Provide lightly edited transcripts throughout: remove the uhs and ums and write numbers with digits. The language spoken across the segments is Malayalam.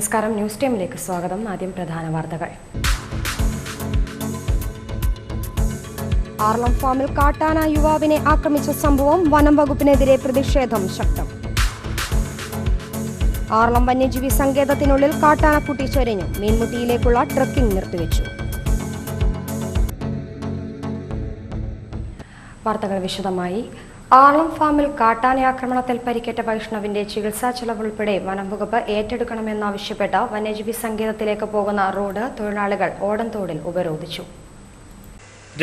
നമസ്കാരം, ന്യൂസ് ടൈമിലേക്ക് സ്വാഗതം. ആദ്യം പ്രധാന വാർത്തകൾ. ആർളം ഫാമിൽ കാട്ടാന യുവാവിനെ ആക്രമിച്ച സംഭവം, വനം വകുപ്പിനെതിരെ പ്രതിഷേധം ശക്തം. ആർളം വന്യജീവി സങ്കേതത്തിനുള്ളിൽ കാട്ടാനക്കുട്ടി ചൊരിഞ്ഞു, മീൻമുട്ടിയിലേക്കുള്ള ട്രക്കിംഗ് നിർത്തിവെച്ചു. വാർത്തകൾ വിശദമായി. ആർളം ഫാമിൽ കാട്ടാനയാക്രമണത്തിൽ പരിക്കേറ്റ വൈഷ്ണവിന്റെ ചികിത്സാ ചെലവ് ഉൾപ്പെടെ വനംവകുപ്പ് ഏറ്റെടുക്കണമെന്നാവശ്യപ്പെട്ട് വന്യജീവി സങ്കേതത്തിലേക്ക് പോകുന്ന റോഡ് തൊഴിലാളികൾ ഓടൻതോടിൽ ഉപരോധിച്ചു.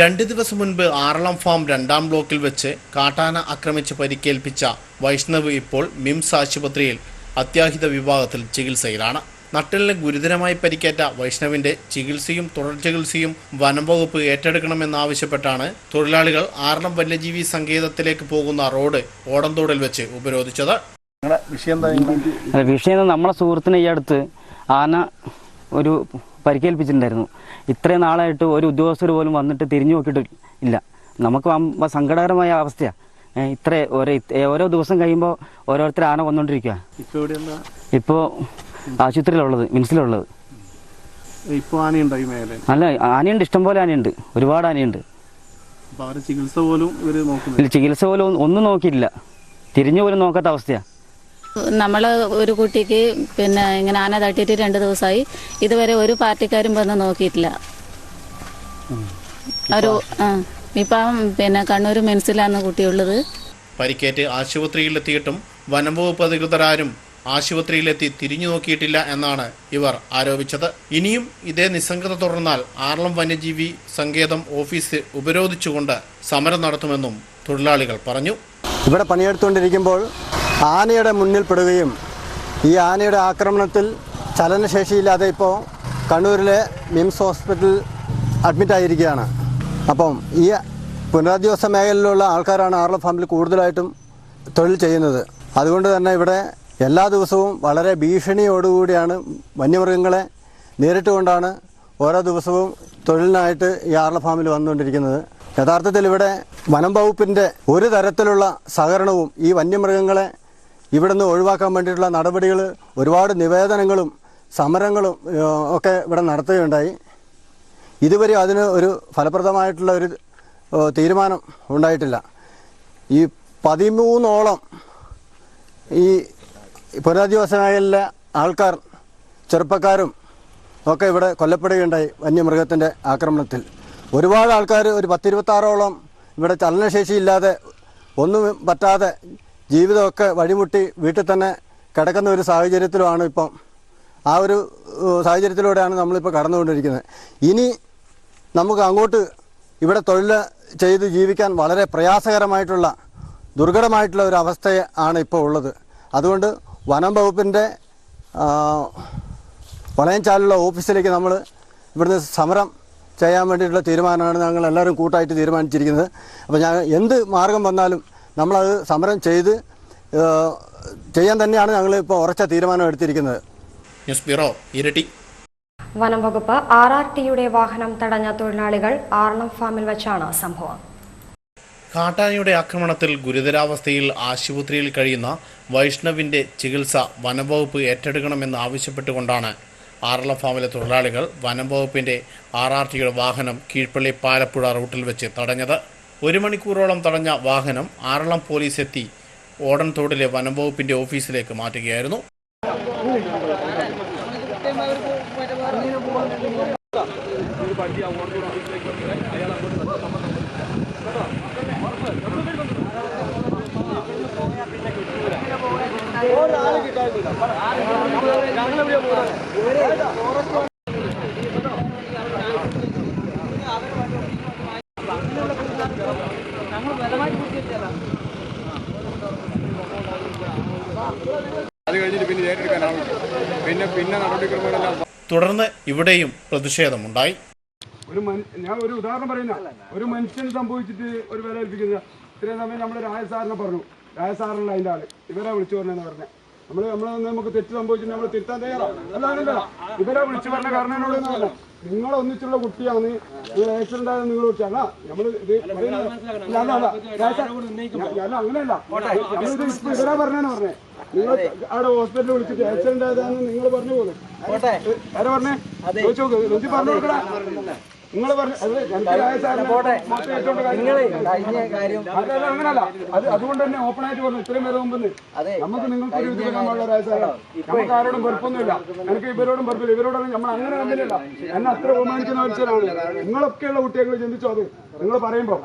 2 ദിവസം മുൻപ് ആറളം ഫാം 2ാം ബ്ലോക്കിൽ വെച്ച് കാട്ടാന ആക്രമിച്ച് പരിക്കേൽപ്പിച്ച വൈഷ്ണവ് ഇപ്പോൾ മിംസ് ആശുപത്രിയിൽ അത്യാഹിത വിഭാഗത്തിൽ ചികിത്സയിലാണ്. നട്ടെല്ലിന് ഗുരുതരമായി പരിക്കേറ്റ വൈഷ്ണവിന്റെ ചികിത്സയും തുടർ ചികിത്സയും വനംവകുപ്പ് ഏറ്റെടുക്കണമെന്നാവശ്യപ്പെട്ടാണ് തൊഴിലാളികൾ ആറളം വന്യജീവി സങ്കേതത്തിലേക്ക് പോകുന്ന റോഡ് ഓടന്തോടിൽ വെച്ച് ഉപരോധിച്ചത്. വിഷയം നമ്മളെ സുഹൃത്തിന് ഈ അടുത്ത് ആന ഒരു പരിക്കേൽപ്പിച്ചിട്ടുണ്ടായിരുന്നു. ഇത്രയും നാളായിട്ട് ഒരു ഉദ്യോഗസ്ഥർ പോലും വന്നിട്ട് തിരിഞ്ഞു നോക്കിയിട്ട് ഇല്ല. നമുക്ക് സങ്കടകരമായ അവസ്ഥയാണ്. ഓരോ ദിവസം കഴിയുമ്പോൾ ഓരോരുത്തർ ആന വന്നുകൊണ്ടിരിക്കുക. ഇപ്പോൾ ആശുപത്രിയിലുള്ളത്, മിംസിലുള്ളത്. അല്ല, ആനയുണ്ട്, ഇഷ്ടംപോലെ ആനയുണ്ട്, ഒരുപാട് ആനയുണ്ട്. ചികിത്സ പോലും ഒന്നും നോക്കിയില്ല, തിരിഞ്ഞു പോലും നോക്കാത്ത അവസ്ഥയാണ്. നമ്മൾ ഒരു കുട്ടിക്ക് ഇങ്ങനെ ആന തട്ടിയിട്ട് 2 ദിവസമായി, ഇതുവരെ ഒരു പാർട്ടിക്കാരും വന്ന് നോക്കിയിട്ടില്ല. ഇപ്പം കണ്ണൂർ മിംസിലാണ് കുട്ടിയുള്ളത്. പരിക്കേറ്റ് ആശുപത്രിയിലെത്തിയിട്ടും വനംവകുപ്പ് അധികൃതരാരും ആശുപത്രിയിലെത്തി തിരിഞ്ഞു നോക്കിയിട്ടില്ല എന്നാണ് ഇവർ ആരോപിച്ചത്. ഇനിയും ഇതേ നിസ്സംഗത തുടർന്നാൽ ആറളം വന്യജീവി സങ്കേതം ഓഫീസ് ഉപരോധിച്ചുകൊണ്ട് സമരം നടത്തുമെന്നും തൊഴിലാളികൾ പറഞ്ഞു. ഇവിടെ പണിയെടുത്തുകൊണ്ടിരിക്കുമ്പോൾ ആനയുടെ മുന്നിൽ പെടുകയും ഈ ആനയുടെ ആക്രമണത്തിൽ ചലനശേഷിയില്ലാതെ ഇപ്പോൾ കണ്ണൂരിലെ മിംസ് ഹോസ്പിറ്റലിൽ അഡ്മിറ്റായിരിക്കുകയാണ്. അപ്പം ഈ പുനരധിവാസ മേഖലയിലുള്ള ആൾക്കാരാണ് ആറളം ഫാമിൽ കൂടുതലായിട്ടും തൊഴിൽ ചെയ്യുന്നത്. അതുകൊണ്ട് തന്നെ ഇവിടെ എല്ലാ ദിവസവും വളരെ ഭീഷണിയോടുകൂടിയാണ് വന്യമൃഗങ്ങളെ നേരിട്ടുകൊണ്ടാണ് ഓരോ ദിവസവും തൊഴിലിനായിട്ട് ഈ ആറളം ഫാമിൽ വന്നുകൊണ്ടിരിക്കുന്നത്. യഥാർത്ഥത്തിൽ ഇവിടെ വനം വകുപ്പിൻ്റെ ഒരു തരത്തിലുള്ള സഹകരണവും ഈ വന്യമൃഗങ്ങളെ ഇവിടെ നിന്ന് ഒഴിവാക്കാൻ വേണ്ടിയിട്ടുള്ള നടപടികൾ, ഒരുപാട് നിവേദനങ്ങളും സമരങ്ങളും ഒക്കെ ഇവിടെ നടത്തുകയുണ്ടായി. ഇതുവരെ അതിന് ഒരു ഫലപ്രദമായിട്ടുള്ള ഒരു തീരുമാനം ഉണ്ടായിട്ടില്ല. ഈ 13ഓളം ഈ പുനരധിവാസ മേഖലയിലെ ആൾക്കാർ, ചെറുപ്പക്കാരും ഒക്കെ ഇവിടെ കൊല്ലപ്പെടുകയുണ്ടായി വന്യമൃഗത്തിൻ്റെ ആക്രമണത്തിൽ. ഒരുപാട് ആൾക്കാർ, ഒരു 10-26ഓളം ഇവിടെ ചലനശേഷിയില്ലാതെ ഒന്നും പറ്റാതെ ജീവിതമൊക്കെ വഴിമുട്ടി വീട്ടിൽ തന്നെ കിടക്കുന്ന ഒരു സാഹചര്യത്തിലുമാണ് ഇപ്പം. ആ ഒരു സാഹചര്യത്തിലൂടെയാണ് നമ്മളിപ്പോൾ കടന്നുകൊണ്ടിരിക്കുന്നത്. ഇനി നമുക്ക് അങ്ങോട്ട് ഇവിടെ തൊഴിൽ ചെയ്ത് ജീവിക്കാൻ വളരെ പ്രയാസകരമായിട്ടുള്ള, ദുർഘടമായിട്ടുള്ള ഒരു അവസ്ഥയാണ് ഇപ്പോൾ ഉള്ളത്. അതുകൊണ്ട് വനം വകുപ്പിൻ്റെ വളയംചാലുള്ള ഓഫീസിലേക്ക് നമ്മൾ ഇവിടുന്ന് സമരം ചെയ്യാൻ വേണ്ടിയിട്ടുള്ള തീരുമാനമാണ് ഞങ്ങൾ എല്ലാവരും കൂട്ടായിട്ട് തീരുമാനിച്ചിരിക്കുന്നത്. അപ്പോൾ എന്ത് മാർഗം വന്നാലും നമ്മളത് സമരം ചെയ്ത് ചെയ്യാൻ തന്നെയാണ് ഞങ്ങൾ ഇപ്പോൾ ഉറച്ച തീരുമാനം എടുത്തിരിക്കുന്നത്. ന്യൂസ് ബ്യൂറോ, ഇരട്ടി. വനം വകുപ്പ് RRTയുടെ വാഹനം തടഞ്ഞ തൊഴിലാളികൾ ആറളം ഫാമിൽ വെച്ചാണ് സംഭവം. കാട്ടാനയുടെ ആക്രമണത്തിൽ ഗുരുതരാവസ്ഥയിൽ ആശുപത്രിയിൽ കഴിയുന്ന വൈഷ്ണവിന്റെ ചികിത്സ വനംവകുപ്പ് ഏറ്റെടുക്കണമെന്ന് ആവശ്യപ്പെട്ടുകൊണ്ടാണ് ആറളം ഫാമിലെ തൊഴിലാളികൾ വനംവകുപ്പിന്റെ RRTയുടെ വാഹനം കീഴ്പള്ളി പാലപ്പുഴ റൂട്ടിൽ വെച്ച് തടഞ്ഞത്. 1 മണിക്കൂറോളം തടഞ്ഞ വാഹനം ആറളം പോലീസ് എത്തി ഓടൻതോടിലെ വനംവകുപ്പിന്റെ ഓഫീസിലേക്ക് മാറ്റുകയായിരുന്നു. തുടർന്ന് ഇവിടെയും പ്രതിഷേധമുണ്ടായി. ഞാൻ ഒരു ഉദാഹരണം പറയുന്ന, ഒരു മനുഷ്യന് സംഭവിച്ചിട്ട് ഒരു വില ഏൽപ്പിക്കുന്ന ഇത്രയും സമയം നമ്മൾ രാജസാറിനെ പറഞ്ഞു, രാജസാറിനുള്ള അതിൻ്റെ ആള് ഇവരെ വിളിച്ചു പറഞ്ഞെന്ന് പറഞ്ഞത് നമുക്ക് തെറ്റ് സംഭവിച്ചിട്ട് നമ്മൾ തിരുത്താൻ തയ്യാറാണ്. അല്ലാതല്ല, ഇവരെ വിളിച്ചു പറഞ്ഞ കാരണം എന്നോട് പറഞ്ഞു, നിങ്ങൾ ഒന്നിച്ചുള്ള കുട്ടിയാണ്, നിങ്ങൾ ആക്സിഡന്റ് ആയത് നിങ്ങൾ വിളിച്ചാണ് നമ്മൾ ഇത് അങ്ങനെയല്ല, നമ്മളിത് ഇവരാ പറഞ്ഞെന്ന് പറഞ്ഞേ. നിങ്ങൾ അവിടെ ഹോസ്പിറ്റലിൽ വിളിച്ചിട്ട് ആക്സിഡന്റ് ആയതാണെന്ന് നിങ്ങൾ പറഞ്ഞു പോകും. ആരാ പറഞ്ഞേ? ചോദിച്ചു നോക്ക്. രുചി പറഞ്ഞു കൊടുക്കടാ. നിങ്ങൾ പറഞ്ഞു അങ്ങനല്ല. അതുകൊണ്ട് തന്നെ ഓപ്പൺ ആയിട്ട് പറഞ്ഞു ഇത്രയും പേര് മുമ്പ് നമുക്ക് നിങ്ങൾക്ക് ഒരു ഇത് വരാൻ പാടില്ല. രാജസാരം നമുക്ക് ആരോടും വെറുപ്പൊന്നുമില്ല. എനിക്ക് ഇവരോടും വെറുപ്പില്ല. ഇവരോടാണ് നമ്മൾ അങ്ങനെ കമ്പനിയല്ല. എന്നെ അത്ര ബഹുമാനിക്കുന്ന മനുഷ്യരാണ്. നിങ്ങളൊക്കെയുള്ള കുട്ടികൾ ചിന്തിച്ചോ അത് നിങ്ങൾ പറയുമ്പോ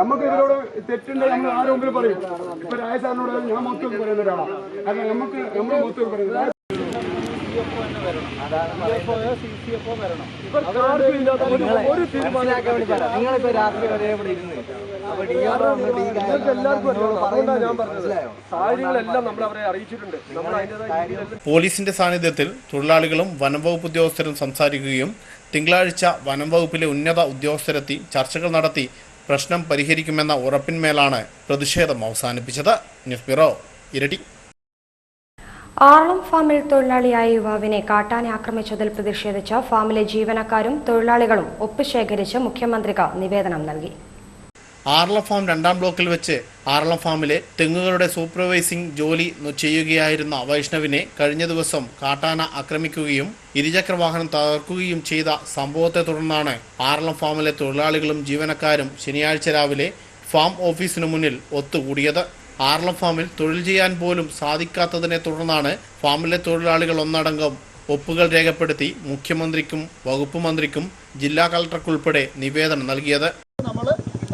നമുക്ക് ഇവരോട് തെറ്റുണ്ടെങ്കിൽ നമ്മൾ ആരും മുമ്പിൽ പറയും. ഇപ്പൊ രാജസാറിനോട് ഞാൻ മൊത്തം പറയുന്ന ഒരാളാണ്. കാരണം നമുക്ക് നമ്മൾ മൊത്തം പറയുന്നത് പോലീസിന്റെ സാന്നിധ്യത്തിൽ തൊഴിലാളികളും വനംവകുപ്പ് ഉദ്യോഗസ്ഥരും സംസാരിക്കുകയും തിങ്കളാഴ്ച വനംവകുപ്പിലെ ഉന്നത ഉദ്യോഗസ്ഥരെത്തി ചർച്ചകൾ നടത്തി പ്രശ്നം പരിഹരിക്കുമെന്ന ഉറപ്പിന്മേലാണ് പ്രതിഷേധം അവസാനിപ്പിച്ചത്. ന്യൂസ് ബ്യൂറോ, ഇരട്ടി. ആറളം ഫാമിൽ തൊഴിലാളിയായ യുവാവിനെ കാട്ടാന ആക്രമിച്ചതിൽ പ്രതിഷേധിച്ച് ഫാമിലെ ജീവനക്കാരും തൊഴിലാളികളും ഒപ്പ് ശേഖരിച്ച് മുഖ്യമന്ത്രിക്ക് നിവേദനം നൽകി. ആറളം ഫാം 2-ാം ബ്ലോക്കിൽ വെച്ച് ആറളം ഫാമിലെ തെങ്ങുകളുടെ സൂപ്പർവൈസിംഗ് ജോലി ചെയ്യുകയായിരുന്ന വൈഷ്ണവിനെ കഴിഞ്ഞ ദിവസം കാട്ടാന ആക്രമിക്കുകയും ഇരുചക്രവാഹനം തകർക്കുകയും ചെയ്ത സംഭവത്തെ തുടർന്നാണ് ആറളം ഫാമിലെ തൊഴിലാളികളും ജീവനക്കാരും ശനിയാഴ്ച രാവിലെ ഫാം ഓഫീസിനു മുന്നിൽ ഒത്തുകൂടിയത്. ആറളം ഫാമിൽ തൊഴിൽ ചെയ്യാൻ പോലും സാധിക്കാത്തതിനെ തുടർന്നാണ് ഫാമിലെ തൊഴിലാളികൾ ഒന്നടങ്കം ഒപ്പുകൾ രേഖപ്പെടുത്തി മുഖ്യമന്ത്രിക്കും വകുപ്പ് മന്ത്രിക്കും ജില്ലാ കളക്ടർക്കുൾപ്പെടെ നിവേദനം നൽകിയത്.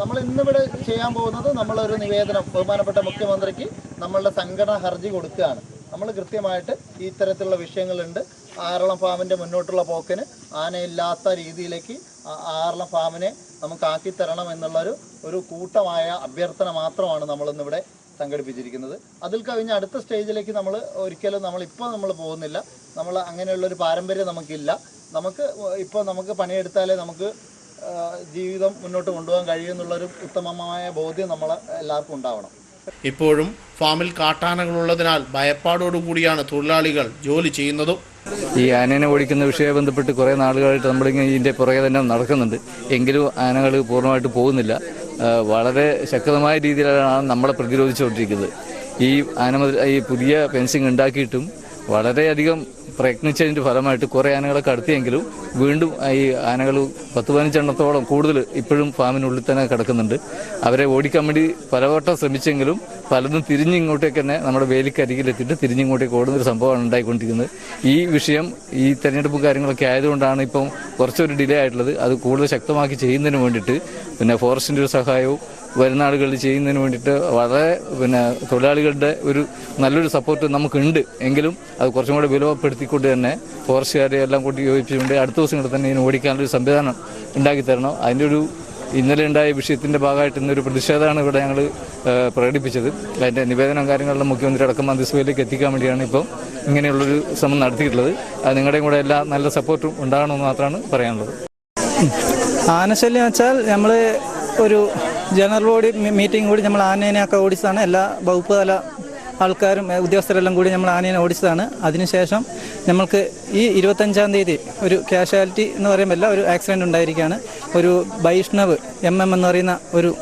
നമ്മൾ ഇന്നിവിടെ ചെയ്യാൻ പോകുന്നത് നമ്മളൊരു നിവേദനം ബഹുമാനപ്പെട്ട മുഖ്യമന്ത്രിക്ക് നമ്മളുടെ സംഘടന ഹർജി കൊടുക്കുകയാണ്. നമ്മൾ കൃത്യമായിട്ട് ഈ തരത്തിലുള്ള വിഷയങ്ങളുണ്ട്. ആറളം ഫാമിൻ്റെ മുന്നോട്ടുള്ള പോക്കിന് ആനയില്ലാത്ത രീതിയിലേക്ക് ആറളം ഫാമിനെ നമുക്ക് ആക്കിത്തരണം എന്നുള്ളൊരു കൂട്ടമായ അഭ്യർത്ഥന മാത്രമാണ് നമ്മളിന്നിവിടെ സംഘടിപ്പിച്ചിരിക്കുന്നത്. അതിൽ കവിഞ്ഞ അടുത്ത സ്റ്റേജിലേക്ക് നമ്മൾ ഒരിക്കലും നമ്മൾ പോകുന്നില്ല. നമ്മൾ അങ്ങനെയുള്ളൊരു പാരമ്പര്യം നമുക്കില്ല. നമുക്ക് പണിയെടുത്താലേ നമുക്ക് ജീവിതം മുന്നോട്ട് കൊണ്ടുപോകാൻ കഴിയുമെന്നുള്ളൊരു ഉത്തമമായ ബോധ്യം എല്ലാവർക്കും ഉണ്ടാവണം. ഇപ്പോഴും ഫാമിൽ കാട്ടാനകളുള്ളതിനാൽ ഭയപ്പാടോടുകൂടിയാണ് തൊഴിലാളികൾ ജോലി ചെയ്യുന്നതും. ഈ ആനേനെ ഓടിക്കുന്ന വിഷയവുമായി ബന്ധപ്പെട്ട് കുറേ നാളുകളായിട്ട് നമ്മളിങ്ങനെ ഇതിൻ്റെ പുറകെ തന്നെ നടക്കുന്നുണ്ട്. എങ്കിലും ആനകൾ പൂർണ്ണമായിട്ട് പോകുന്നില്ല. വളരെ ശക്തമായ രീതിയിലാണ് നമ്മളെ പ്രതിരോധിച്ചുകൊണ്ടിരിക്കുന്നത്. ഈ പുതിയ ഫെൻസിങ് ഉണ്ടാക്കിയിട്ടും വളരെയധികം പ്രയത്നിച്ചതിൻ്റെ ഫലമായിട്ട് കുറേ ആനകളെ കടത്തിയെങ്കിലും വീണ്ടും ഈ ആനകൾ 10-15 എണ്ണത്തോളം കൂടുതൽ ഇപ്പോഴും ഫാമിനുള്ളിൽ തന്നെ കിടക്കുന്നുണ്ട്. അവരെ ഓടിക്കാൻ വേണ്ടി പലവട്ടം ശ്രമിച്ചെങ്കിലും പലതും തിരിഞ്ഞിങ്ങോട്ടേക്ക് തന്നെ നമ്മുടെ വേലിക്കരികിലെത്തിയിട്ട് തിരിഞ്ഞിങ്ങോട്ടേക്ക് ഓടുന്നൊരു സംഭവമാണ് ഉണ്ടായിക്കൊണ്ടിരിക്കുന്നത്. ഈ വിഷയം ഈ തെരഞ്ഞെടുപ്പ് കാര്യങ്ങളൊക്കെ ആയതുകൊണ്ടാണ് ഇപ്പം കുറച്ചൊരു ഡിലേ ആയിട്ടുള്ളത്. അത് കൂടുതൽ ശക്തമാക്കി ചെയ്യുന്നതിന് വേണ്ടിയിട്ട് പിന്നെ ഫോറസ്റ്റിൻ്റെ ഒരു സഹായവും വരുന്ന ആളുകളിൽ ചെയ്യുന്നതിന് വേണ്ടിയിട്ട് വളരെ തൊഴിലാളികളുടെ ഒരു നല്ലൊരു സപ്പോർട്ട് നമുക്കുണ്ട്. എങ്കിലും അത് കുറച്ചും കൂടെ വിലപ്പെടുത്തിക്കൊണ്ട് തന്നെ ഫോറസ്റ്റുകാരെ എല്ലാം കൂടി യോജിപ്പിച്ചുകൊണ്ട് അടുത്ത ദിവസങ്ങളിൽ തന്നെ ഇതിന് ഓടിക്കാനൊരു സംവിധാനം ഉണ്ടാക്കി തരണം. അതിൻ്റെ ഒരു ഇന്നലെ ഉണ്ടായ വിഷയത്തിൻ്റെ ഭാഗമായിട്ട് ഇന്നൊരു പ്രതിഷേധമാണ് ഇവിടെ ഞങ്ങൾ പ്രകടിപ്പിച്ചത്. അതിൻ്റെ നിവേദനം കാര്യങ്ങളിലും മുഖ്യമന്ത്രി അടക്കം മന്ത്രിസഭയിലേക്ക് എത്തിക്കാൻ വേണ്ടിയാണ് ഇപ്പം ഇങ്ങനെയുള്ളൊരു ശ്രമം നടത്തിയിട്ടുള്ളത്. അത് നിങ്ങളുടെയും കൂടെ എല്ലാ നല്ല സപ്പോർട്ടും ഉണ്ടാകണമെന്ന് മാത്രമാണ് പറയാനുള്ളത്. ആനശല്യം വെച്ചാൽ നമ്മൾ ഒരു ജനറൽ ബോഡി മീറ്റിംഗ് കൂടി നമ്മൾ ആനേനെയൊക്കെ ഓടിച്ചതാണ്. എല്ലാ വകുപ്പ് തല ആൾക്കാരും ഉദ്യോഗസ്ഥരെല്ലാം കൂടി നമ്മൾ ആനേനെ ഓടിച്ചതാണ്. അതിനുശേഷം നമ്മൾക്ക് ഈ 25-ാം തീയതി ഒരു കാഷ്വാലിറ്റി എന്ന് പറയുമ്പോൾ ഒരു ആക്സിഡൻറ്റ് ഉണ്ടായിരിക്കുകയാണ്. ഒരു വൈഷ്ണവ് MM എന്ന് പറയുന്ന ഒരു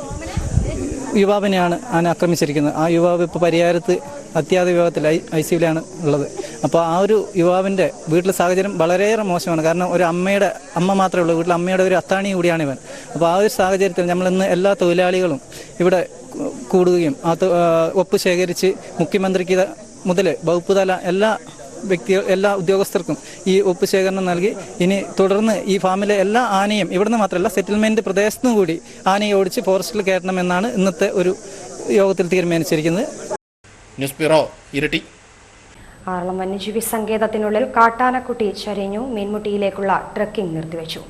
യുവാവിനെയാണ് ആന ആക്രമിച്ചിരിക്കുന്നത്. ആ യുവാവ് ഇപ്പോൾ പരിയാരത്ത് അത്യാഹിത വിഭാഗത്തിൽ ICUവിലാണ് ഉള്ളത്. അപ്പോൾ ആ ഒരു യുവാവിൻ്റെ വീട്ടിലെ സാഹചര്യം വളരെയേറെ മോശമാണ്. കാരണം ഒരു അമ്മ മാത്രമേ ഉള്ളൂ വീട്ടിൽ. അമ്മയുടെ ഒരു അത്താണി കൂടിയാണ് ഇവൻ. അപ്പോൾ ആ ഒരു സാഹചര്യത്തിൽ നമ്മളിന്ന് എല്ലാ തൊഴിലാളികളും ഇവിടെ കൂടുകയും ഒപ്പ് ശേഖരിച്ച് മുഖ്യമന്ത്രിക്ക് മുതൽ വകുപ്പ് തല എല്ലാ ഉദ്യോഗസ്ഥർക്കും ഈ ഒപ്പ് ശേഖരണം നൽകി ഇനി തുടർന്ന് ഈ ഫാമിലെ എല്ലാ ആനയും ഇവിടുന്ന് മാത്രമല്ല സെറ്റിൽമെൻറ്റ് പ്രദേശത്തുനിന്ന് കൂടി ആനയെ ഓടിച്ച് ഫോറസ്റ്റിൽ കയറ്റണമെന്നാണ് ഇന്നത്തെ ഒരു യോഗത്തിൽ തീരുമാനിച്ചിരിക്കുന്നത്. ന്യൂസ് ബ്യൂറോ, ഇരട്ടി. ആറളം വന്യജീവി സങ്കേതത്തിനുള്ളിൽ കാട്ടാനക്കുട്ടി ചരിഞ്ഞു. മീൻമുട്ടിയിലേക്കുള്ള ട്രക്കിംഗ് നിർത്തിവെച്ചു.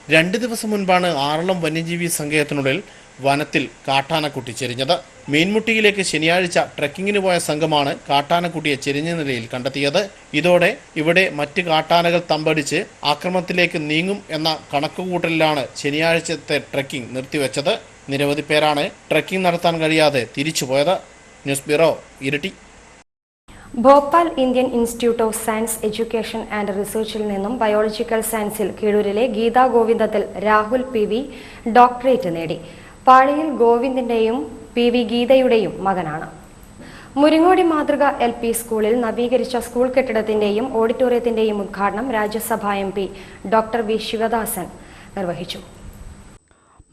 2 ദിവസം മുൻപാണ് ആറളം വന്യജീവി സങ്കേതത്തിനുള്ളിൽ വനത്തിൽ കാട്ടാനക്കുട്ടി ചെരിഞ്ഞത്. മീൻമുട്ടിയിലേക്ക് ശനിയാഴ്ച ട്രക്കിങ്ങിന് പോയ സംഘമാണ് കാട്ടാനക്കുട്ടിയെ ചെരിഞ്ഞ നിലയിൽ കണ്ടെത്തിയത്. ഇതോടെ ഇവിടെ മറ്റ് കാട്ടാനകൾ തമ്പടിച്ച് ആക്രമണത്തിലേക്ക് നീങ്ങും എന്ന കണക്കുകൂട്ടലിലാണ് ശനിയാഴ്ചത്തെ ട്രക്കിംഗ് നിർത്തിവെച്ചത്. നിരവധി പേരാണ് ട്രക്കിംഗ് നടത്താൻ കഴിയാതെ തിരിച്ചുപോയത്. ന്യൂസ് ബ്യൂറോ, ഇരട്ടി. Bhopal Indian institute of science education and റിസർച്ചിൽ നിന്നും ബയോളജിക്കൽ സയൻസിൽ കീഴൂരിലെ ഗീതാ ഗോവിന്ദത്തിൽ രാഹുൽ PV ഡോക്ടറേറ്റ് നേടി. പാളിയിൽ ഗോവിന്ദിന്റെയും PV ഗീതയുടെയും മകനാണ്. മുരിങ്ങോടി മാതൃക LP സ്കൂളിൽ നവീകരിച്ച സ്കൂൾ കെട്ടിടത്തിന്റെയും ഓഡിറ്റോറിയത്തിന്റെയും ഉദ്ഘാടനം രാജ്യസഭാ MP ഡോക്ടർ വി ശിവദാസൻ നിർവഹിച്ചു.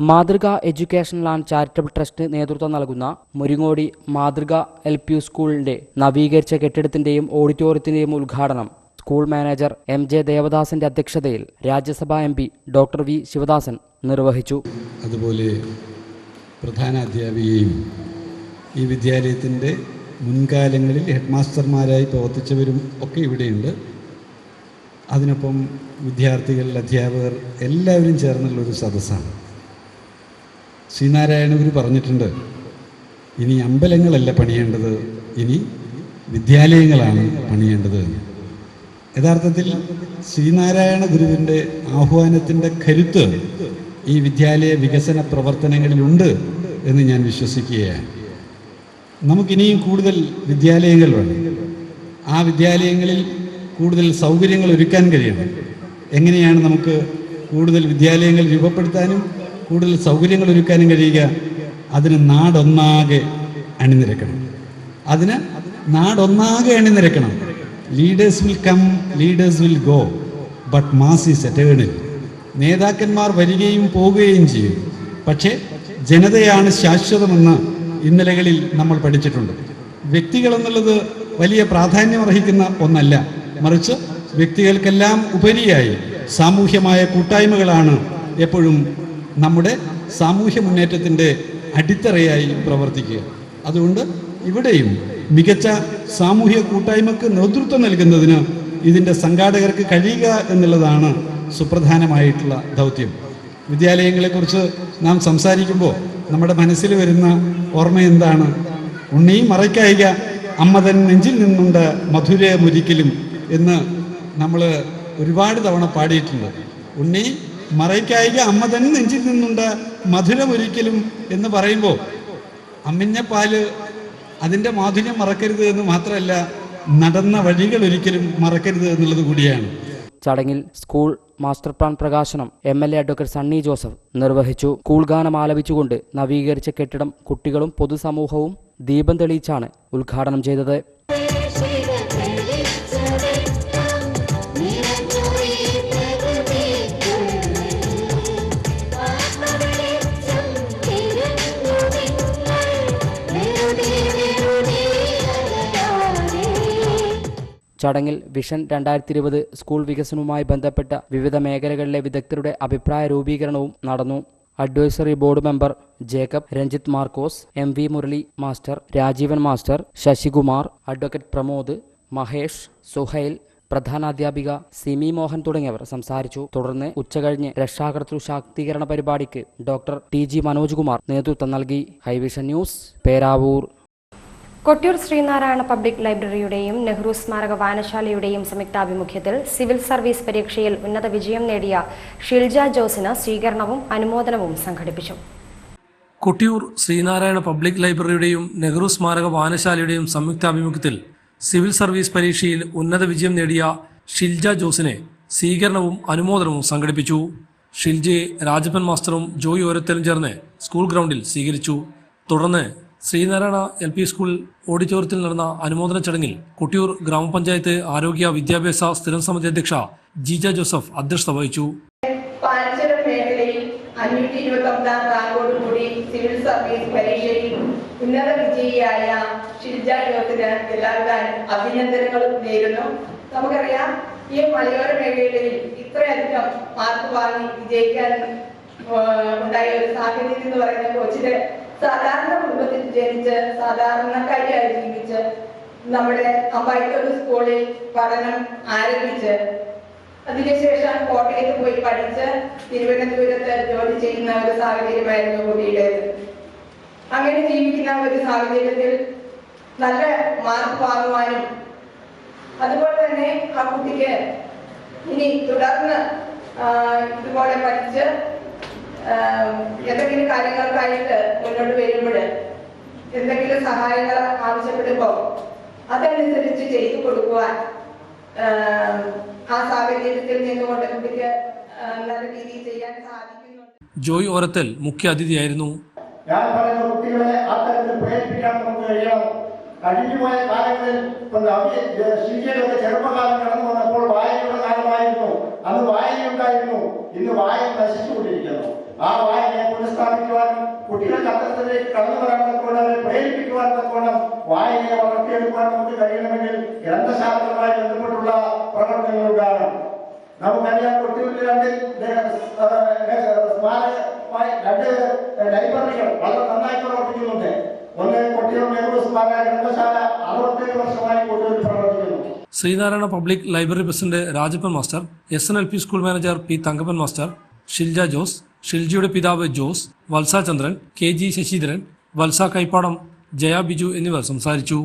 മാതൃക എഡ്യൂക്കേഷണൽ ആൻഡ് ചാരിറ്റബിൾ ട്രസ്റ്റ് നേതൃത്വം നൽകുന്ന മുരിങ്ങോടി മാതൃക LP സ്കൂളിന്റെ നവീകരിച്ച കെട്ടിടത്തിന്റെയും ഓഡിറ്റോറിയത്തിന്റെയും ഉദ്ഘാടനം സ്കൂൾ മാനേജർ MJ ദേവദാസിന്റെ അധ്യക്ഷതയിൽ രാജ്യസഭാ MP ഡോക്ടർ വി ശിവദാസൻ നിർവഹിച്ചു. അതുപോലെ പ്രധാന അധ്യാപികയും ഈ വിദ്യാലയത്തിൻ്റെ മുൻകാലങ്ങളിൽ ഹെഡ് മാസ്റ്റർമാരായി പ്രവർത്തിച്ചവരും ഒക്കെ ഇവിടെയുണ്ട്. അതിനൊപ്പം വിദ്യാർത്ഥികൾ, അധ്യാപകർ എല്ലാവരും ചേർന്നുള്ളൊരു സദസ്സാണ്. ശ്രീനാരായണ ഗുരു പറഞ്ഞിട്ടുണ്ട്, ഇനി അമ്പലങ്ങളല്ല പണിയേണ്ടത്, ഇനി വിദ്യാലയങ്ങളാണ് പണിയേണ്ടത്. യഥാർത്ഥത്തിൽ ശ്രീനാരായണ ഗുരുവിൻ്റെ ആഹ്വാനത്തിൻ്റെ കരുത്ത് ഈ വിദ്യാലയ വികസന പ്രവർത്തനങ്ങളിലുണ്ട് എന്ന് ഞാൻ വിശ്വസിക്കുകയാണ്. നമുക്കിനിയും കൂടുതൽ വിദ്യാലയങ്ങൾ വേണം. ആ വിദ്യാലയങ്ങളിൽ കൂടുതൽ സൗകര്യങ്ങൾ ഒരുക്കാൻ കഴിയണം. എങ്ങനെയാണ് നമുക്ക് കൂടുതൽ വിദ്യാലയങ്ങൾ രൂപപ്പെടുത്താനും കൂടുതൽ സൗകര്യങ്ങൾ ഒരുക്കാനും കഴിയുക? അതിന് നാടൊന്നാകെ അണിനിരക്കണം. Leaders will come, leaders will go, but mass is eternal. നേതാക്കന്മാർ വരികയും പോവുകയും ചെയ്യും, പക്ഷേ ജനതയാണ് ശാശ്വതമെന്ന് ഇന്നലകളിൽ നമ്മൾ പഠിച്ചിട്ടുണ്ട്. വ്യക്തികൾ എന്നുള്ളത് വലിയ പ്രാധാന്യമർഹിക്കുന്ന ഒന്നല്ല, മറിച്ച് വ്യക്തികൾക്കെല്ലാം ഉപരിയായി സാമൂഹ്യമായ കൂട്ടായ്മകളാണ് എപ്പോഴും നമ്മുടെ സാമൂഹ്യ മുന്നേറ്റത്തിൻ്റെ അടിത്തറയായി പ്രവർത്തിക്കുക. അതുകൊണ്ട് ഇവിടെയും മികച്ച സാമൂഹ്യ കൂട്ടായ്മക്ക് നേതൃത്വം നൽകുന്നതിന് ഇതിൻ്റെ സംഘാടകർക്ക് കഴിയുക എന്നുള്ളതാണ് സുപ്രധാനമായിട്ടുള്ള ദൗത്യം. വിദ്യാലയങ്ങളെക്കുറിച്ച് നാം സംസാരിക്കുമ്പോൾ നമ്മുടെ മനസ്സിൽ വരുന്ന ഓർമ്മ എന്താണ്? ഉണ്ണിയും മറയ്ക്കായിക അമ്മതൻ നെഞ്ചിൽ നിന്നുണ്ട് മധുര മുരിക്കലും എന്ന് നമ്മൾ ഒരുപാട് തവണ പാടിയിട്ടുണ്ട്. ഉണ്ണി മറയ്ക്കായിക അമ്മതൻ നെഞ്ചിൽ നിന്നുണ്ട് മധുരമൊരിക്കലും എന്ന് പറയുമ്പോൾ അമ്മിഞ്ഞ പാല് അതിൻ്റെ മാധുര്യം മറക്കരുത് എന്ന് മാത്രമല്ല, നടന്ന വഴികൾ ഒരിക്കലും മറക്കരുത് എന്നുള്ളത് കൂടിയാണ്. ചടങ്ങിൽ സ്കൂൾ മാസ്റ്റർ പ്ലാൻ പ്രകാശനം MLA അഡ്വക്കേറ്റ് സണ്ണി ജോസഫ് നിർവഹിച്ചു. സ്കൂൾ ഗാനം ആലപിച്ചുകൊണ്ട് നവീകരിച്ച കെട്ടിടം കുട്ടികളും പൊതുസമൂഹവും ദീപം തെളിയിച്ചാണ് ഉദ്ഘാടനം ചെയ്തത്. ചടങ്ങിൽ വിഷൻ 2020 സ്കൂൾ വികസനവുമായി ബന്ധപ്പെട്ട വിവിധ മേഖലകളിലെ വിദഗ്ധരുടെ അഭിപ്രായ രൂപീകരണവും നടന്നു. Advisory board member Jacob, Ranjith Markose, MV Murali master, Rajeevan master, Sasikumar, advocate Pramod, Mahesh, Suhail, പ്രധാനാധ്യാപിക സിമി മോഹൻ തുടങ്ങിയവർ സംസാരിച്ചു. തുടർന്ന് ഉച്ചകഴിഞ്ഞ് രക്ഷാകർതൃ ശാക്തീകരണ പരിപാടിക്ക് ഡോക്ടർ TG മനോജ് കുമാർ നേതൃത്വം നൽകി. ഹൈവിഷൻ ന്യൂസ്, പേരാവൂർ. കൊട്ടിയൂർ ശ്രീനാരായണ പബ്ലിക് ലൈബ്രറിയുടെയും നെഹ്റു സ്മാരക വായനശാലയുടെയും സംയുക്താഭിമുഖ്യത്തിൽ സിവിൽ സർവീസ് പരീക്ഷയിൽ ഉന്നത വിജയം നേടിയ ഷിൽജ ജോസിന് സ്വീകരണവും അനുമോദനവും സംഘടിപ്പിച്ചു. കൊട്ടിയൂർ ശ്രീനാരായണ പബ്ലിക് ലൈബ്രറിയുടെയും നെഹ്റു സ്മാരക വായനശാലയുടെയും സംയുക്താഭിമുഖ്യത്തിൽ സിവിൽ സർവീസ് പരീക്ഷയിൽ ഉന്നത വിജയം നേടിയ ഷിൽജ ജോസിനെ സ്വീകരണവും അനുമോദനവും സംഘടിപ്പിച്ചു. ഷിൽജയെ രാജപ്പൻ മാസ്റ്ററും ജോയ് ഓരത്തലും ചേർന്ന് സ്കൂൾ ഗ്രൗണ്ടിൽ സ്വീകരിച്ചു. തുടർന്ന് ശ്രീനാരായണ LP സ്കൂൾ ഓഡിറ്റോറിയത്തിൽ നടന്ന അനുമോദന ചടങ്ങിൽ കൊട്ടിയൂർ ഗ്രാമപഞ്ചായത്ത് ആരോഗ്യ വിദ്യാഭ്യാസ സ്ഥിരം സമിതി അധ്യക്ഷ ജീജ ജോസഫ് അധ്യക്ഷത വഹിച്ചു. പാൽച്ചരം മേഖലയിൽ 529 റാങ്കോടുകൂടി സിവിൽ സർവീസ് പരീക്ഷയിൽ ഉന്നത വിജയിയായ ഷിൽജ ജോസിന് എല്ലാവിധ അഭിനന്ദനങ്ങളും നേരുന്നു. നമുക്കറിയാം, ഈ മലയോര മേഖലയിൽ ഇത്രയധികം മാർക്ക് വാങ്ങി വിജയിക്കാൻ ഉണ്ടായ ഒരു സാഹചര്യം എന്ന് പറയുന്ന കൊച്ചിലെ സാധാരണ കുടുംബത്തിൽ ജനിച്ച് സാധാരണക്കാരിയായി ജീവിച്ച് നമ്മുടെ അമ്പായിത്തോട് സ്കൂളിൽ പഠനം ആരംഭിച്ച് അതിനുശേഷം കോട്ടയത്ത് പോയി പഠിച്ച് തിരുവനന്തപുരത്ത് ജോലി ചെയ്യുന്ന ഒരു സാഹചര്യമായിരുന്നു കുട്ടിയുടേത്. അങ്ങനെ ജീവിക്കുന്ന ഒരു സാഹചര്യത്തിൽ നല്ല മാർക്ക് വാങ്ങുവാനും അതുപോലെ തന്നെ ആ കുട്ടിക്ക് ഇനി തുടർന്ന് ഇതുപോലെ പഠിച്ച് എന്തെങ്കിലും കാര്യങ്ങൾക്കായിട്ട് മുന്നോട്ട് വരുമ്പോൾ എന്തെങ്കിലും സഹായങ്ങൾ ആവശ്യപ്പെടുമ്പോൾ അതനുസരിച്ച് ചെയ്തു കൊടുക്കുവാൻ ആ സാഹചര്യത്തിൽ നിന്നുകൊണ്ട് കുട്ടിക്ക് നല്ല രീതിയിൽ ചെയ്യാൻ സാധിക്കുന്നുണ്ട്. ജോയ് ഓരത്തൽ മുഖ്യ അതിഥിയായിരുന്നു. ഞാൻ പറയുന്ന കുട്ടികളെ അത്തരത്തിൽ പ്രേരിപ്പിക്കാൻ നമുക്ക് കഴിയണം. കഴിഞ്ഞുപോയ കാലങ്ങളിൽ ഷിജിയുടെയൊക്കെ ചെറുപ്പകാലം കടന്നു വന്നപ്പോൾ വായനയുടെ കാലമായിരുന്നു. അന്ന് വായനയുണ്ടായിരുന്നു. ഇന്ന് വായന നശിച്ചുകൊണ്ടിരിക്കുന്നു. ആ വായനയെ പുനഃസ്ഥാപിക്കുവാനും കുട്ടികൾക്ക് അത്തരത്തിലേക്ക് കടന്നു വരാൻ തക്കോണം, അവരെ പ്രേരിപ്പിക്കുവാൻ തക്കോണം വായനയെ വളർത്തിയെടുക്കുവാൻ നമുക്ക് കഴിയണമെങ്കിൽ ഗ്രന്ഥശാസ്ത്രവുമായി ബന്ധപ്പെട്ടുള്ള പ്രവർത്തനങ്ങളുണ്ടാകണം. നമുക്കറിയാം, കൊട്ടിയൂരിൽ രണ്ട് ലൈബ്രറികൾ വളരെ നന്നായി പ്രവർത്തിക്കുന്നുണ്ട്. ഒന്ന് കൊട്ടിയൂർ നെഹ്റു സ്മാരക ഗ്രന്ഥശാല 67 വർഷമായി കൊട്ടിയൂരിൽ പ്രവർത്തിക്കുന്നു. Sreenarayana public library president Rajappan master, SNLP school manager P. Thankappan master, Shilja Jose, ഷിൽജിയുടെ പിതാവ് ജോസ്, വത്സ ചന്ദ്രൻ, KG ശശീധരൻ, വത്സ കൈപ്പാടം, ജയ ബിജു എന്നിവർ സംസാരിച്ചു.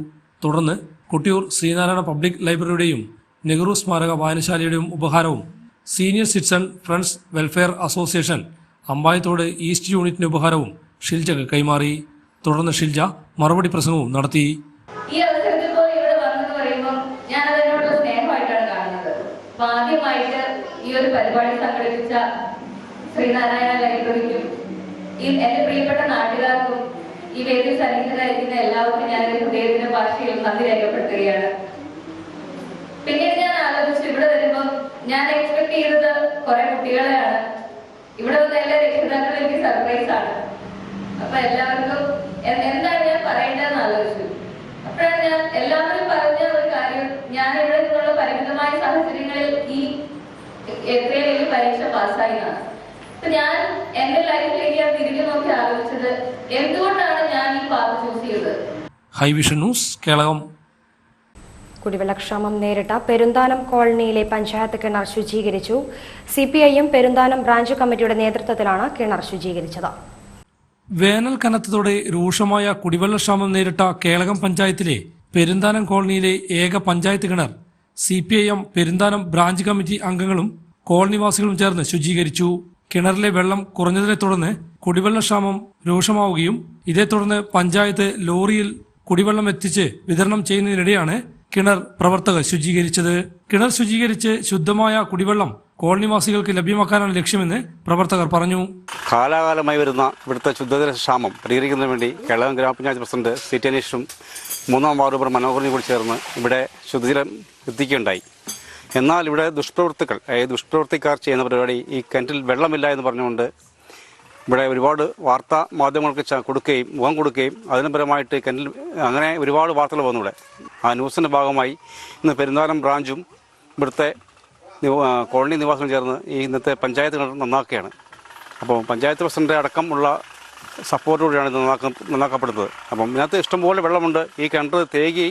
തുടർന്ന് കൊട്ടിയൂർ ശ്രീനാരായണ പബ്ലിക് ലൈബ്രറിയുടെയും നെഹ്റു സ്മാരക വായനശാലയുടെയും ഉപഹാരവും senior citizen friends welfare association Ambayathode east യൂണിറ്റിന്റെ ഉപഹാരവും ഷിൽജക്ക് കൈമാറി. തുടർന്ന് ഷിൽജ മറുപടി പ്രസംഗവും നടത്തി. ഈ അവസരത്തിൽ പോലും ഇവിടെ വന്നെന്ന് പറയുമ്പോൾ ഞാൻ അതിനോടുള്ള സ്നേഹമായിട്ടാണ് കാണുന്നത്. അപ്പൊ ആദ്യമായിട്ട് ഈ ഒരു പരിപാടി സംഘടിപ്പിച്ച ശ്രീനാരായണ ലൈബ്രറിക്കും എന്റെ പ്രിയപ്പെട്ട നാട്ടുകാർക്കും ഈ വേദിയിൽ സന്നിഹിതരായിരിക്കുന്ന എല്ലാവർക്കും ഞാൻ ഹൃദയത്തിന്റെ ഭാഷയിൽ നന്ദി രേഖപ്പെടുത്തുകയാണ്. പിന്നീട് ഞാൻ ആലോചിച്ചു, ഇവിടെ വരുമ്പോൾ ഞാൻ എക്സ്പെക്ട് ചെയ്തത് കുറെ കുട്ടികളെയാണ്. ഇവിടെ വന്ന എല്ലാ രക്ഷിതാക്കളും എനിക്ക് സർപ്രൈസ് ആണ്. അപ്പൊ എല്ലാവർക്കും എന്താണ് ഞാൻ പറയേണ്ടതെന്ന് ആലോചിച്ചു. അപ്പോഴാണ് ഞാൻ എല്ലാവരും പറഞ്ഞ ഒരു കാര്യം, ഞാൻ ഇവിടെ നിന്നുള്ള പരിമിതമായ സാഹചര്യങ്ങളിൽ ഈ എത്രയും വലിയ പരീക്ഷ പാസ്സായി എന്നാണ്. അപ്പൊ ഞാൻ എന്റെ ലൈഫിലേക്ക് ഞാൻ തിരിഞ്ഞു നോക്കി ആലോചിച്ചത്, എന്തുകൊണ്ടാണ് ഞാൻ ഈ പാത്ത് ചൂസ് ചെയ്തത്. ഹൈവിഷൻ ന്യൂസ്, കേളകം. കുടിവെള്ളക്ഷാമം നേരിട്ട പെരുന്താനം കോളനിയിലെ പഞ്ചായത്ത് കിണർ ശുചീകരിച്ചു. CPIM പെരുന്താനം ബ്രാഞ്ച് കമ്മിറ്റിയുടെ നേതൃത്വത്തിലാണ് കിണർ ശുചീകരിച്ചത്. വേനൽ കനത്തതോടെ രൂക്ഷമായ കുടിവെള്ളക്ഷാമം നേരിട്ട കേളകം പഞ്ചായത്തിലെ പെരുന്താനം കോളനിയിലെ ഏക പഞ്ചായത്ത് കിണർ CPIM പെരുന്താനം ബ്രാഞ്ച് കമ്മിറ്റി അംഗങ്ങളും കോളനിവാസികളും ചേർന്ന് ശുചീകരിച്ചു. കിണറിലെ വെള്ളം കുറഞ്ഞതിനെ തുടർന്ന് കുടിവെള്ളക്ഷാമം രൂക്ഷമാവുകയും ഇതേ തുടർന്ന് പഞ്ചായത്ത് ലോറിയിൽ കുടിവെള്ളം എത്തിച്ച് വിതരണം ചെയ്യുന്നതിനിടെയാണ് കിണർ പ്രവർത്തകർ ശുചീകരിച്ചത്. കിണർ ശുചീകരിച്ച് ശുദ്ധമായ കുടിവെള്ളം കോളനിവാസികൾക്ക് ലഭ്യമാക്കാനാണ് ലക്ഷ്യമെന്ന് പ്രവർത്തകർ പറഞ്ഞു. കാലാകാലമായി വരുന്ന ഇവിടുത്തെ ശുദ്ധജല ക്ഷാമം പരിഹരിക്കുന്നതിന് വേണ്ടി കേരളം ഗ്രാമപഞ്ചായത്ത് പ്രസിഡന്റ് CT അനീഷും 3-ാം വാർഡ് മെമ്പർ മനോഹരനും കൂടി ചേർന്ന് ഇവിടെ ശുദ്ധജലം എത്തിക്കുകയുണ്ടായി. എന്നാൽ ഇവിടെ ദുഷ്പ്രവൃത്തിക്കാർ ചെയ്യുന്ന പരിപാടി, ഈ കിണറ്റിൽ വെള്ളമില്ല എന്ന് പറഞ്ഞുകൊണ്ട് ഇവിടെ ഒരുപാട് വാർത്താ മാധ്യമങ്ങൾക്ക് കൊടുക്കുകയും മുഖം കൊടുക്കുകയും അതിന് പരമായിട്ട് കിണറ്റിൽ അങ്ങനെ ഒരുപാട് വാർത്തകൾ വന്നു. ഇവിടെ ആ ന്യൂസിൻ്റെ ഭാഗമായി ഇന്ന് പെരുന്താനം ബ്രാഞ്ചും ഇവിടുത്തെ കോളനി നിവാസികളും ചേർന്ന് ഈ ഇന്നത്തെ പഞ്ചായത്ത് കിണർ നന്നാക്കുകയാണ്. അപ്പോൾ പഞ്ചായത്ത് പ്രസിഡന്റ് അടക്കമുള്ള സപ്പോർട്ടോടെയാണ് ഇത് നന്നാക്കപ്പെടുന്നത്. അപ്പം ഇതിനകത്ത് ഇഷ്ടംപോലെ വെള്ളമുണ്ട്. ഈ കിണർ തേകി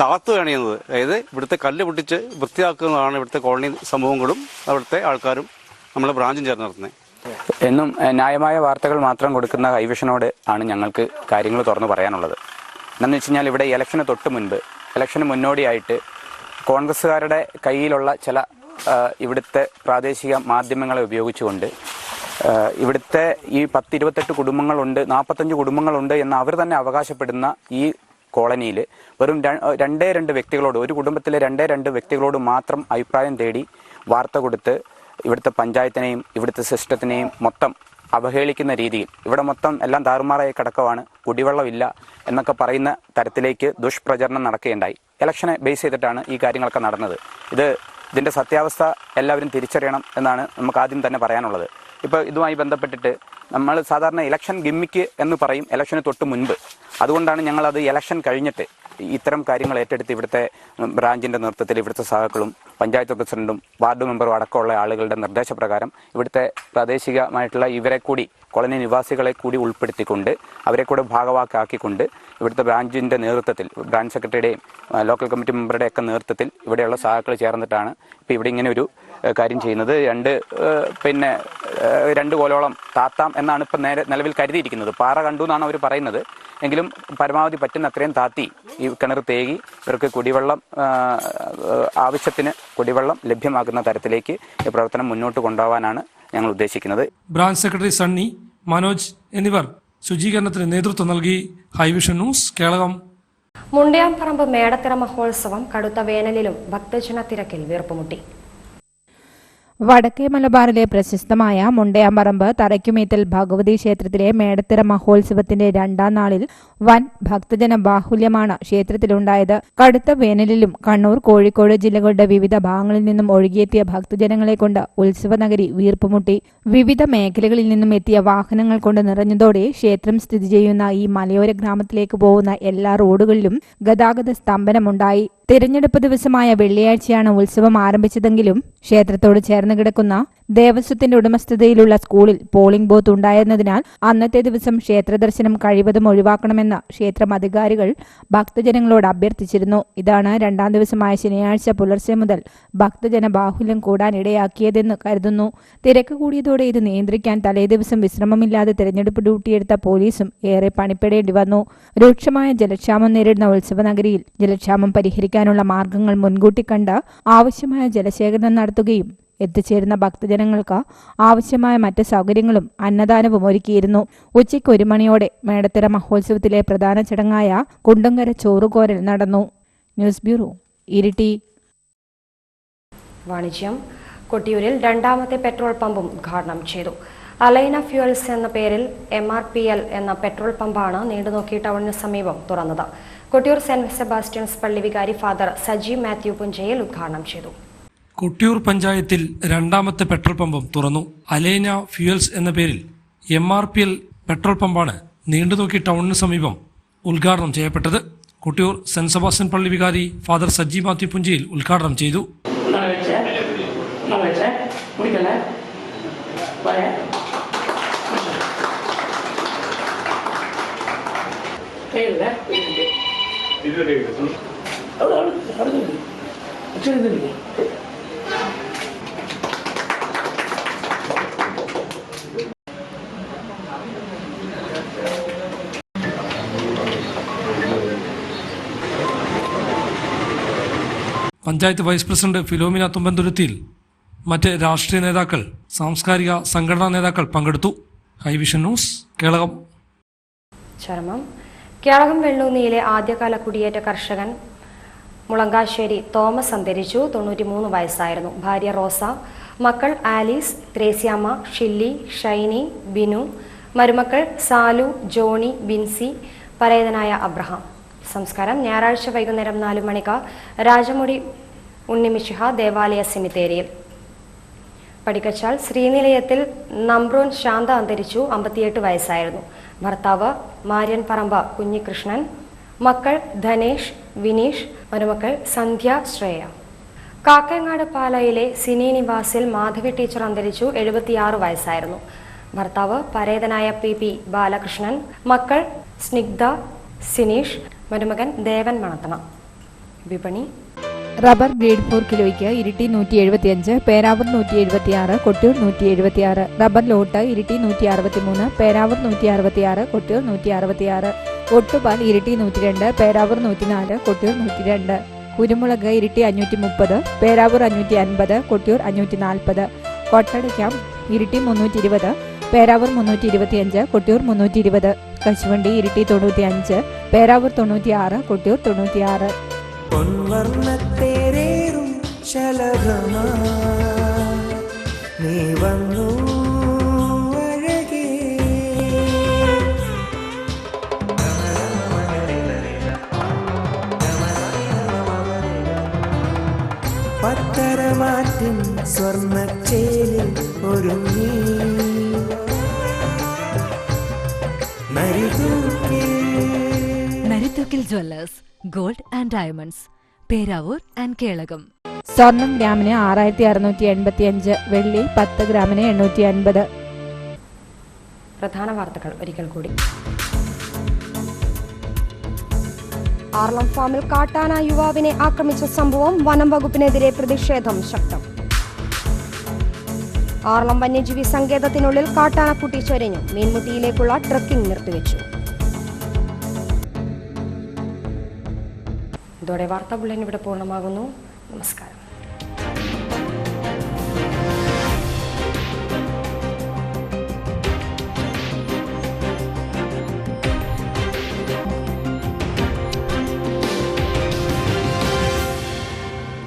താത്തുകയാണ് ചെയ്യുന്നത്. അതായത് ഇവിടുത്തെ കല്ല് പൊട്ടിച്ച് വൃത്തിയാക്കുന്നതാണ് ഇവിടുത്തെ കോളനി സമൂഹങ്ങളും അവിടുത്തെ ആൾക്കാരും നമ്മുടെ ബ്രാഞ്ചും ചേർന്ന് നടത്തുന്നത്. എന്നും ന്യായമായ വാർത്തകൾ മാത്രം കൊടുക്കുന്ന ഹൈവിഷനോട് ആണ് ഞങ്ങൾക്ക് കാര്യങ്ങൾ തുറന്നു പറയാനുള്ളത്. എന്താണെന്ന് വെച്ച് കഴിഞ്ഞാൽ ഇവിടെ ഇലക്ഷന് മുന്നോടിയായിട്ട് കോൺഗ്രസ്സുകാരുടെ കയ്യിലുള്ള ചില ഇവിടുത്തെ പ്രാദേശിക മാധ്യമങ്ങളെ ഉപയോഗിച്ചുകൊണ്ട് ഇവിടുത്തെ ഈ 10-28 കുടുംബങ്ങളുണ്ട്, 45 കുടുംബങ്ങളുണ്ട് എന്ന് അവർ തന്നെ അവകാശപ്പെടുന്ന ഈ കോളനിയിൽ വെറും 2 വ്യക്തികളോട്, ഒരു കുടുംബത്തിലെ 2 വ്യക്തികളോട് മാത്രം അഭിപ്രായം തേടി വാർത്ത കൊടുത്ത് ഇവിടുത്തെ പഞ്ചായത്തിനെയും ഇവിടുത്തെ സിസ്റ്റത്തിനെയും മൊത്തം അവഹേളിക്കുന്ന രീതിയിൽ ഇവിടെ മൊത്തം എല്ലാം താറുമാറായി കിടക്കുവാണ്, കുടിവെള്ളമില്ല എന്നൊക്കെ പറയുന്ന തരത്തിലേക്ക് ദുഷ്പ്രചരണം നടക്കുകയുണ്ടായി. ഇലക്ഷനെ ബേസ് ചെയ്തിട്ടാണ് ഈ കാര്യങ്ങളൊക്കെ നടന്നത്. ഇതിൻ്റെ സത്യാവസ്ഥ എല്ലാവരും തിരിച്ചറിയണം എന്നാണ് നമുക്ക് ആദ്യം തന്നെ പറയാനുള്ളത്. ഇപ്പോൾ ഇതുമായി ബന്ധപ്പെട്ടിട്ട് നമ്മൾ സാധാരണ ഇലക്ഷൻ ഗിമ്മിക്ക് എന്ന് പറയും ഇലക്ഷന് തൊട്ട് മുൻപ്. അതുകൊണ്ടാണ് ഞങ്ങളത് ഇലക്ഷൻ കഴിഞ്ഞിട്ട് ഇത്തരം കാര്യങ്ങൾ ഏറ്റെടുത്ത് ഇവിടുത്തെ ബ്രാഞ്ചിൻ്റെ നേതൃത്വത്തിൽ ഇവിടുത്തെ സഹാക്കളും പഞ്ചായത്ത് പ്രസിഡന്റും വാർഡ് മെമ്പറും അടക്കമുള്ള ആളുകളുടെ നിർദ്ദേശപ്രകാരം ഇവിടുത്തെ പ്രാദേശികമായിട്ടുള്ള ഇവരെ കൂടി കോളനി നിവാസികളെ കൂടി ഉൾപ്പെടുത്തിക്കൊണ്ട് അവരെ കൂടെ ഭാഗവാക്കാക്കിക്കൊണ്ട് ഇവിടുത്തെ ബ്രാഞ്ചിൻ്റെ നേതൃത്വത്തിൽ ബ്രാഞ്ച് സെക്രട്ടറിയുടെയും ലോക്കൽ കമ്മിറ്റി മെമ്പറുടെയൊക്കെ നേതൃത്വത്തിൽ ഇവിടെയുള്ള സഹാക്കൾ ചേർന്നിട്ടാണ് ഇപ്പോൾ ഇവിടെ ഇങ്ങനെ ഒരു കാര്യം ചെയ്യുന്നത്. 2 കോലോളം താത്താം എന്നാണ് ഇപ്പം നിലവിൽ കരുതിയിരിക്കുന്നത്. പാറ കണ്ടു എന്നാണ് അവർ പറയുന്നത്. എങ്കിലും പരമാവധി പറ്റുന്ന അത്രയും താത്തി ഈ കിണർ തേകി ഇവർക്ക് കുടിവെള്ളം ആവശ്യത്തിന് കുടിവെള്ളം ലഭ്യമാക്കുന്ന തരത്തിലേക്ക് ഈ പ്രവർത്തനം മുന്നോട്ട് കൊണ്ടുപോകാനാണ് ഞങ്ങൾ ഉദ്ദേശിക്കുന്നത്. ബ്രാഞ്ച് സെക്രട്ടറി സണ്ണി, മനോജ് എന്നിവർ ശുചീകരണത്തിന് നേതൃത്വം നൽകി. ഹൈവിഷൻ ന്യൂസ്, കേളകം. മുണ്ടിയാംപറമ്പ് മേടത്തിറ മഹോത്സവം കടുത്ത വേനലിലും ഭക്തജന തിരക്കിൽ വീർപ്പുമുട്ടി. വടക്കേ മലബാറിലെ പ്രശസ്തമായ മുണ്ടയാമ്പറമ്പ് തറയ്ക്കുമേത്തൽ ഭഗവതി ക്ഷേത്രത്തിലെ മേടത്തിറ മഹോത്സവത്തിന്റെ 2ാം നാളിൽ വൻ ഭക്തജന ബാഹുല്യമാണ് ക്ഷേത്രത്തിലുണ്ടായത്. കടുത്ത വേനലിലും കണ്ണൂർ, കോഴിക്കോട് ജില്ലകളുടെ വിവിധ ഭാഗങ്ങളിൽ നിന്നും ഒഴുകിയെത്തിയ ഭക്തജനങ്ങളെ കൊണ്ട് ഉത്സവ നഗരി വീർപ്പുമുട്ടി. വിവിധ മേഖലകളിൽ നിന്നും എത്തിയ വാഹനങ്ങൾ കൊണ്ട് നിറഞ്ഞതോടെ ക്ഷേത്രം സ്ഥിതി ചെയ്യുന്ന ഈ മലയോര ഗ്രാമത്തിലേക്ക് പോകുന്ന എല്ലാ റോഡുകളിലും ഗതാഗത സ്തംഭനമുണ്ടായി. തിരഞ്ഞെടുപ്പ് ദിവസമായ വെള്ളിയാഴ്ചയാണ് ഉത്സവം ആരംഭിച്ചതെങ്കിലും ക്ഷേത്രത്തോട് ചേർന്ന് കിടക്കുന്ന ദേവസ്വത്തിന്റെ ഉടമസ്ഥതയിലുള്ള സ്കൂളിൽ പോളിംഗ് ബൂത്ത് ഉണ്ടായിരുന്നതിനാൽ അന്നത്തെ ദിവസം ക്ഷേത്രദർശനം കഴിവതും ഒഴിവാക്കണമെന്ന് ക്ഷേത്രം അധികാരികൾ ഭക്തജനങ്ങളോട് അഭ്യർത്ഥിച്ചിരുന്നു. ഇതാണ് 2ാം ദിവസമായ ശനിയാഴ്ച പുലർച്ചെ മുതൽ ഭക്തജന ബാഹുല്യം കൂടാനിടയാക്കിയതെന്ന് കരുതുന്നു. തിരക്ക് കൂടിയതോടെ ഇത് നിയന്ത്രിക്കാൻ തലേദിവസം വിശ്രമമില്ലാതെ തിരഞ്ഞെടുപ്പ് ഡ്യൂട്ടിയെടുത്ത പോലീസും ഏറെ പണിപ്പെടേണ്ടി വന്നു. രൂക്ഷമായ ജലക്ഷാമം നേരിടുന്ന ഉത്സവ നഗരിയിൽ ജലക്ഷാമം പരിഹരിക്കാനുള്ള മാർഗങ്ങൾ മുൻകൂട്ടി കണ്ട് ആവശ്യമായ ജലശേഖരണം നടത്തുകയും എത്തിച്ചേരുന്ന ഭക്തജനങ്ങൾക്ക് ആവശ്യമായ മറ്റ് സൗകര്യങ്ങളും അന്നദാനവും ഒരുക്കിയിരുന്നു. ഉച്ചയ്ക്ക് 1 മണിയോടെ മേടത്തിറ മഹോത്സവത്തിലെ പ്രധാന ചടങ്ങായ കുണ്ടങ്കര ചോറുകോരൽ നടന്നു. News bureau, Iritty. വാണിജ്യം. കൊട്ടിയൂരിൽ 2ാമത്തെ പെട്രോൾ പമ്പും ഉദ്ഘാടനം ചെയ്തു. അലൈന ഫ്യൂവൽസ് എന്ന പേരിൽ MRPL എന്ന പെട്രോൾ പമ്പാണ് നീണ്ടുനോക്കി ടൗണിന് സമീപം തുറന്നത്. കൊട്ടിയൂർ സെന്റ് സെബാസ്റ്റ്യൻസ് പള്ളി വികാരി ഫാദർ സജീവ് മാത്യു പുഞ്ചയിൽ ഉദ്ഘാടനം ചെയ്തു. കൊട്ടിയൂർ പഞ്ചായത്തിൽ 2ാമത്തെ പെട്രോൾ പമ്പും തുറന്നു. അലൈന ഫ്യൂവൽസ് എന്ന പേരിൽ MRPL പെട്രോൾ പമ്പാണ് നീണ്ടുനോക്കി ടൗണിന് സമീപം ഉദ്ഘാടനം ചെയ്യപ്പെട്ടത്. കൊട്ടിയൂർ സെന്റ് സെബാസ്റ്റ്യൻ പള്ളി വികാരി ഫാദർ സജീവ് മാത്യു പുഞ്ചയിൽ ഉദ്ഘാടനം ചെയ്തു. പഞ്ചായത്ത് വൈസ് പ്രസിഡന്റ് ഫിലോമിന തുമ്പന്തുരുത്തിയിൽ മറ്റ് രാഷ്ട്രീയ നേതാക്കൾ, സാംസ്കാരിക സംഘടനാ നേതാക്കൾ പങ്കെടുത്തു. ഹൈവിഷൻ ന്യൂസ്, കേളകം. ചരമം. കേളകം വെള്ളൂന്നിയിലെ ആദ്യകാല കുടിയേറ്റ കർഷകൻ മുളങ്കാശ്ശേരി തോമസ് അന്തരിച്ചു. 93 വയസ്സായിരുന്നു. ഭാര്യ റോസ, മക്കൾ ആലീസ്, ത്രേസ്യാമ്മ, ഷില്ലി, ഷൈനി, ബിനു, മരുമക്കൾ സാലു, ജോണി, ബിൻസി, പരേതനായ അബ്രഹാം. സംസ്കാരം ഞായറാഴ്ച വൈകുന്നേരം 4 മണിക്ക് രാജമുടി ഉണ്ണിമിശിഹ ദേവാലയ സെമിത്തേരിയിൽ. പടിക്കച്ചാൽ ശ്രീനിലയത്തിൽ നമ്പ്രോൻ ശാന്ത അന്തരിച്ചു. 58 വയസ്സായിരുന്നു. ഭർത്താവ് മാര്യൻ പറമ്പ കുഞ്ഞികൃഷ്ണൻ, മക്കൾ ധനേഷ്, വിനീഷ്, മരുമക്കൾ സന്ധ്യ, ശ്രേയ. കാക്കയങ്ങാട് പാലയിലെ സിനി നിവാസിൽ മാധവി ടീച്ചർ അന്തരിച്ചു. 76 വയസ്സായിരുന്നു. ഭർത്താവ് പരേതനായ PP ബാലകൃഷ്ണൻ, മക്കൾ സ്നിഗ്ധ, സിനീഷ്, മരുമകൻ ദേവൻ മണത്തണ. വിപണി. റബ്ബർ ഗ്രേഡ് 4 കിലോയ്ക്ക് ഇരിട്ടി 175, പേരാവൂർ 176, കൊട്ടിയൂർ 176. റബ്ബർ ലോട്ട് ഇരിട്ടി 163, പേരാവൂർ 166, കൊട്ടിയൂർ 166. ഒട്ടുപാൽ ഇരിട്ടി 102, പേരാവൂർ 104, കൊട്ടിയൂർ 102. കുരുമുളക് ഇരിട്ടി 530, പേരാവൂർ 550, കൊട്ടിയൂർ 540. കൊട്ടടയ്ക്കാം ഇരിട്ടി 320, പേരാവൂർ 325, കൊട്ടിയൂർ 320. കശുവണ്ടി ഇരിട്ടി 95, പേരാവൂർ 96, കൊട്ടിയൂർ 96. പൊൻവർണ്ണത്തേരേറും ശലഭമാ നീ വന്നു അഴകേ. പത്തരമാറ്റിൻ സ്വർണ്ണച്ചേലിൽ ഒരുങ്ങി Narithookil Jewellers, gold and diamonds, Peravoor and Kelakam. സ്വർണം ഗ്രാമിന് 6685, വെള്ളി 10 ഗ്രാമിന് 850. പ്രധാന വാർത്തകൾ ഒരിക്കൽ കൂടി. ആർളം ഫാമിൽ കാട്ടാന യുവാവിനെ ആക്രമിച്ച സംഭവം, വനം വകുപ്പിനെതിരെ പ്രതിഷേധം ശക്തം. ആർളം വന്യജീവി സങ്കേതത്തിനുള്ളിൽ കാട്ടാനക്കുട്ടി ചൊരിഞ്ഞു. മീൻമുട്ടിയിലേക്കുള്ള ട്രക്കിംഗ് നിർത്തിവെച്ചു. ഇതോടെ വാർത്താ ബുള്ളറ്റിൻ ഇവിടെ പൂർണ്ണമാകുന്നു. നമസ്കാരം.